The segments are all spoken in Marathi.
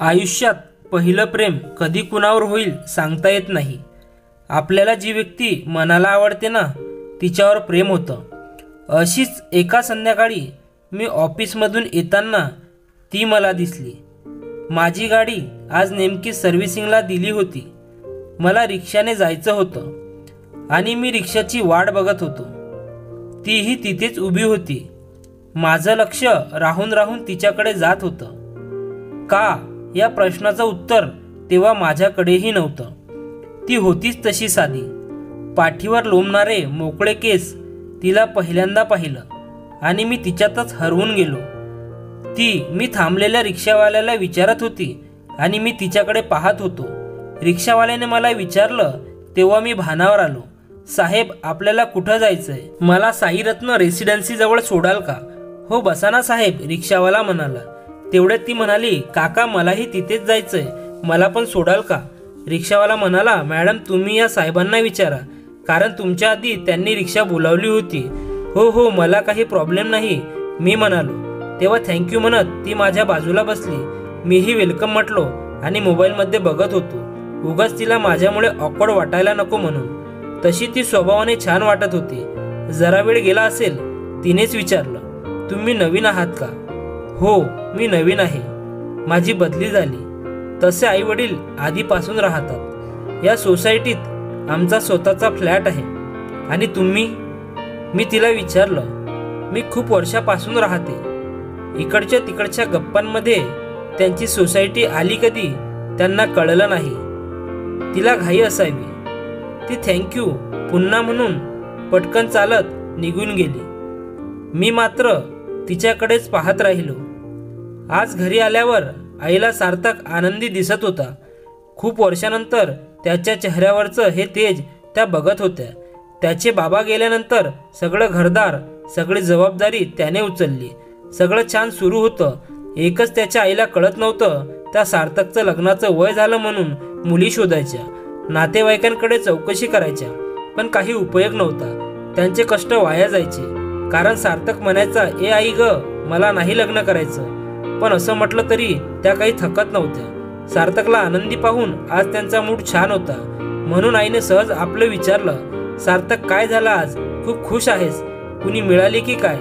आयुष्यात पहिलं प्रेम कधी कुणावर होईल सांगता येत नाही। आपल्याला जी व्यक्ती मनाला आवडते ना तिच्यावर प्रेम होतं। अशीच एका संध्याकाळी मी ऑफिसमधून येताना ती मला दिसली। माझी गाडी आज नेमकी सर्व्हिसिंगला दिली होती। मला रिक्षाने जायचं होतं आणि मी रिक्षाची वाट बघत होतो। तीही तिथेच उभी होती। माझं लक्ष राहून राहून तिच्याकडे जात होतं। का या प्रश्नाचं उत्तर तेव्हा माझ्याकडेही नव्हतं। ती होतीच तशी साधी, पाठीवर लोंबणारे मोकळे केस। तिला पहिल्यांदा पाहिलं आणि मी तिच्यातच हरवून गेलो। ती मी थांबलेल्या रिक्षावाल्याला विचारत होती आणि मी तिच्याकडे पाहत होतो। रिक्षावाल्याने मला विचारलं तेव्हा मी भानावर आलो। साहेब, आपल्याला कुठं जायचंय? मला साईरत्न रेसिडेन्सी जवळ सोडाल का? हो बसा ना साहेब, रिक्षावाला म्हणाला। तेवढ्यात ती म्हणाली, काका मलाही तिथेच जायचंय, मला पण सोडाल का? रिक्षावाला म्हणाला, मॅडम तुम्ही या साहेबांना विचारा, कारण तुमच्या आधी त्यांनी रिक्षा बोलावली होती। हो हो, मला काही प्रॉब्लेम नाही, मी म्हणालो। तेव्हा थँक्यू म्हणत ती माझ्या बाजूला बसली। मीही वेलकम म्हटलो आणि मोबाईलमध्ये बघत होतो, उगाच तिला माझ्यामुळे ऑकवर्ड वाटायला नको म्हणून। तशी ती स्वभावाने छान वाटत होती। जरा वेळ गेला असेल, तिनेच विचारलं, तुम्ही नवीन आहात का? हो मी नवीन आहे, माझी बदली झाली। तसे आई वडील आधीपासून राहतात। या सोसायटीत आमचा स्वतःचा फ्लॅट आहे। आणि तुम्ही? मी तिला विचारलं। मी खूप वर्षापासून राहते। इकडच्या तिकडच्या गप्पांमध्ये त्यांची सोसायटी आली कधी त्यांना कळलं नाही। तिला घाई असावी। ती थँक्यू पुन्हा म्हणून पटकन चालत निघून गेली। मी मात्र तिच्याकडेच पाहत राहिलो। आज घरी आल्यावर आईला सार्थक आनंदी दिसत होता। खूप वर्षानंतर त्याच्या चेहऱ्यावरचं हे तेज त्या बघत होत्या। त्याचे बाबा गेल्यानंतर सगळं घरदार, सगळी जबाबदारी त्याने उचलली। सगळं छान सुरू होतं। एकच त्याच्या आईला कळत नव्हतं, त्या सार्थकचं लग्नाचं वय झालं म्हणून मुली शोधायच्या, नातेवाईकांकडे चौकशी करायच्या, पण काही उपयोग नव्हता। त्यांचे कष्ट वाया जायचे, कारण सार्थक म्हणायचा, ए आई ग, मला नाही लग्न करायचं। पण असं म्हटलं तरी त्या काही थकत नव्हत्या। सार्थकला आनंदी पाहून आज त्यांचा मूड छान होता, म्हणून आईने सहज आपलं विचारलं, सार्थक काय झालं आज? खूप खुश आहेस? कुणी मिळाली की काय?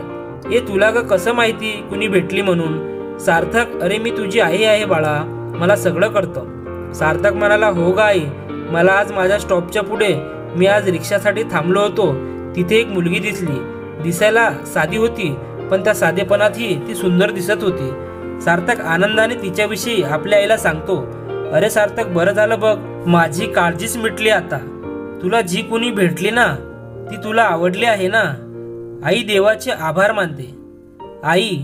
हे तुला ग कसं माहिती कुणी भेटली म्हणून? सार्थक, अरे मी तुझी आई आहे बाळा, मला सगळं कळतं। सार्थक म्हणाला, हो ग आई, मला आज माझ्या स्टॉपच्या पुढे मी आज रिक्षासाठी थांबलो होतो, तिथे एक मुलगी दिसली। दिसायला साधी होती, पण त्या साधेपणातही ती सुंदर दिसत होती। सार्थक आनंदाने तिच्याविषयी आपल्या आईला सांगतो, अरे सार्थक, बरं झालं बघ, माझी काळजीच मिटली आता। तुला जी कुणी भेटली ना ती तुला आवडली आहे ना? आई देवाचे आभार मानते। आई,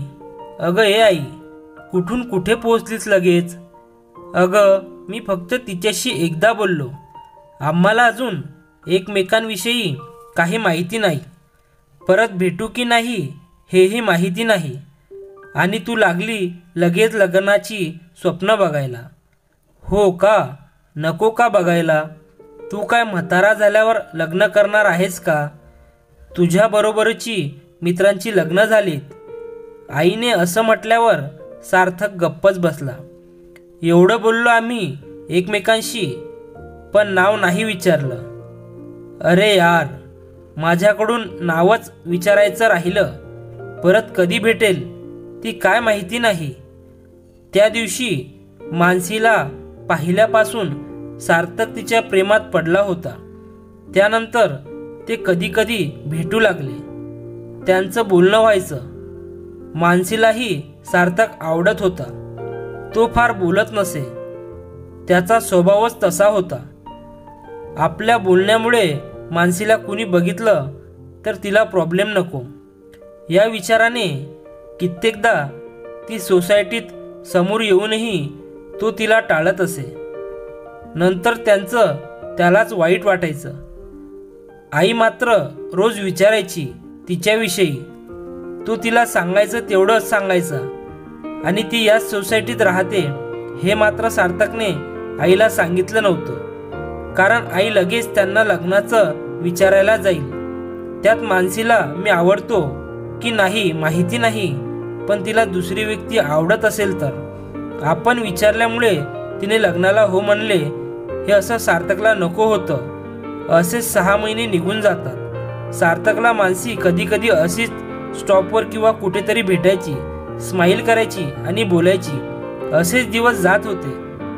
अगं ए आई, कुठून कुठे पोहोचलीस लगेच? अगं मी फक्त तिच्याशी एकदा बोललो, आम्हाला अजून एकमेकांविषयी काही माहिती नाही, परत भेटू की नाही हेही माहिती नाही, आणि तू लागली लगेच लग्नाची स्वप्न बघायला। हो का? नको का बघायला? तू काय म्हातारा झाल्यावर लग्न करणार आहेस का? तुझ्या बरोबरची मित्रांची लग्न झालीत। आईने असं म्हटल्यावर सार्थक गप्पच बसला। एवढं बोललो आम्ही एकमेकांशी, पण नाव नाही विचारलं। अरे यार, माझ्याकडून नावच विचारायचं राहिलं। परत कधी भेटेल ती काय माहिती नाही। त्या दिवशी मानसीला पाहिल्यापासून सार्थक तिच्या प्रेमात पडला होता। त्यानंतर ते कधी कधी भेटू लागले, त्यांचं बोलणं व्हायचं। मानसीलाही सार्थक आवडत होता। तो फार बोलत नसे, त्याचा स्वभावच तसा होता। आपल्या बोलण्यामुळे मानसीला कुणी बघितलं तर तिला प्रॉब्लेम नको, या विचाराने कित्येकदा ती सोसायटीत समोर येऊनही तो तिला टाळत असे। नंतर त्यांचं त्यालाच वाईट वाटायचं। आई मात्र रोज विचारायची तिच्याविषयी। तो तिला सांगायचं तेवढंच सांगायचा, आणि ती याच सोसायटीत राहते हे मात्र सार्थकने आईला सांगितलं नव्हतं, कारण आई लगेच त्यांना लग्नाचं विचारायला जाईल। त्यात मानसीला मी आवडतो की नाही माहिती नाही, पण तिला दुसरी व्यक्ती आवडत असेल तर आपण विचारल्यामुळे तिने लग्नाला हो म्हणले हे असं सार्थकला नको होतं. असे 6 महिने निघून जातात. सार्थकला मानसी कधी कधी अशीच स्टॉपवर किंवा कुठेतरी भेटायची, स्माईल करायची आणि बोलायची. असेच दिवस जात होते.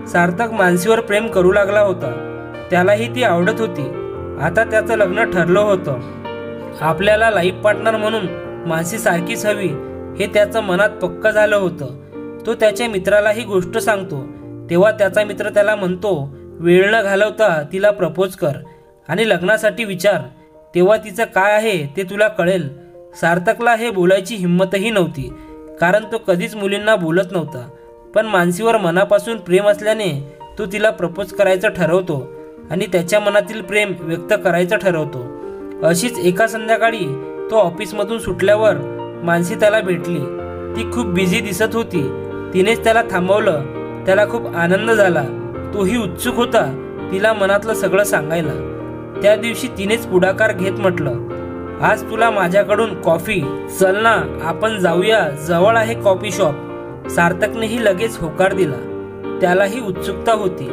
सार्थक मानसीवर प्रेम करू लागला होता. त्यालाही ती आवडत होती. आता त्याचं लग्न ठरलं होतं. आपल्याला लाईफ पार्टनर म्हणून मानसी सारखीच हवी हे त्याचं मनात पक्क झालं होतं. तो त्याच्या मित्राला ही गोष्ट सांगतो तेव्हा त्याचा मित्र त्याला म्हणतो, वेळ न घालवता तिला प्रपोज कर आणि लग्नासाठी विचार, तेव्हा तिचं काय आहे ते तुला कळेल. सार्थकला हे बोलायची हिंमतही नव्हती, कारण तो कधीच मुलींना बोलत नव्हता. पण मानसीवर मनापासून प्रेम असल्याने तो तिला प्रपोज करायचं ठरवतो आणि त्याच्या मनातील प्रेम व्यक्त करायचं ठरवतो. अशीच एका संध्याकाळी तो ऑफिसमधून सुटल्यावर मानसी त्याला भेटली. ती खूप बिझी दिसत होती. तिनेच त्याला थांबवलं. त्याला खूप आनंद झाला. तोही उत्सुक होता तिला मनातलं सगळं सांगायला. त्या दिवशी तिनेच पुढाकार घेत म्हटलं, आज तुला माझ्याकडून कॉफी, चल ना आपण जाऊया, जवळ आहे कॉफी शॉप. सार्थकनेही लगेच होकार दिला. त्यालाही उत्सुकता होती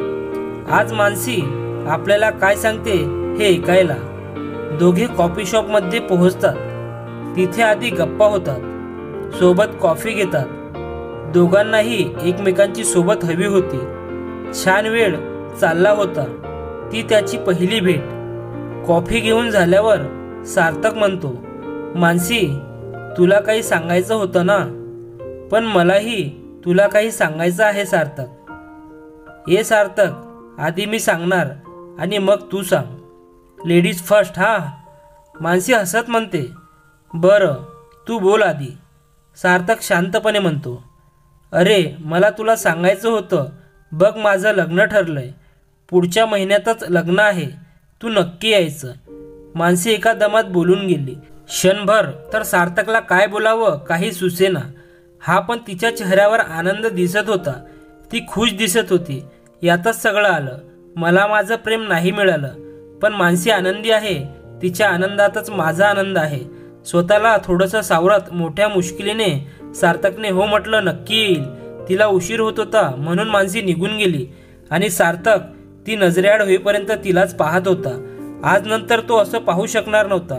आज मानसी आपल्याला काय सांगते हे ऐकायला. दोघे कॉफी शॉपमध्ये पोहोचतात. तिथे आधी गप्पा होतात, सोबत कॉफी घेतात. दोघांनाही एकमेकांची सोबत हवी होती. छान वेळ चालला होता. ती त्याची पहिली भेट. कॉफी घेऊन झाल्यावर सार्थक म्हणतो, मानसी तुला काही सांगायचं होतं ना? पण मलाही तुला काही सांगायचं आहे सार्थक. ये सार्थक, आधी मी सांगणार आणि मग तू सांग. लेडीज फर्स्ट हा. मानसी हसत म्हणते, बरं तू बोल आधी. सार्थक शांतपणे म्हणतो, अरे मला तुला सांगायचं होतं. बघ माझं लग्न ठरलंय. पुढच्या महिन्यातच लग्न आहे. तू नक्की यायचं. मानसी एका दमात बोलून गेली. क्षणभर तर सार्थकला काय बोलावं काही सुचेना. हा पण तिच्या चेहऱ्यावर आनंद दिसत होता. ती खुश दिसत होती. यातच सगळं आलं. मला माझं प्रेम नाही मिळालं, पण मानसी आनंदी आहे. तिच्या आनंदातच माझा आनंद आहे. स्वतःला थोडंसं सावरत मोठ्या मुश्किलीने सार्थकने हो म्हटलं. नक्की येईल. तिला उशीर होत होता म्हणून मानसी निघून गेली आणि सार्थक ती नजरेआड होईपर्यंत तिलाच पाहत होता. आज नंतर तो असं पाहू शकणार नव्हता,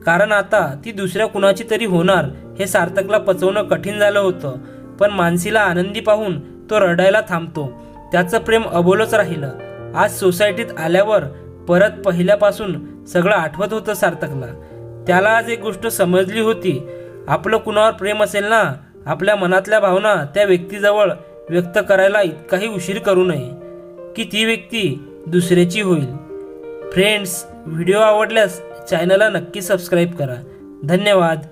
कारण आता ती दुसऱ्या कुणाची तरी होणार हे सार्थकला पचवणं कठीण झालं होतं. पण मानसीला आनंदी पाहून तो रडायला थांबतो. त्याचं प्रेम अबोलच राहिलं. आज सोसायटीत आल्यावर परत पहिल्यापासून सगळं आठवत होतं सार्थकला. त्याला आज एक गोष्ट समजली होती, आपलं कुणावर प्रेम असेल ना, आपल्या मनातल्या भावना त्या व्यक्तीजवळ व्यक्त करायला इतकाही उशीर करू नये की ती व्यक्ती दुसऱ्याची होईल. फ्रेंड्स, व्हिडिओ आवडल्यास चॅनलला नक्की सबस्क्राईब करा. धन्यवाद.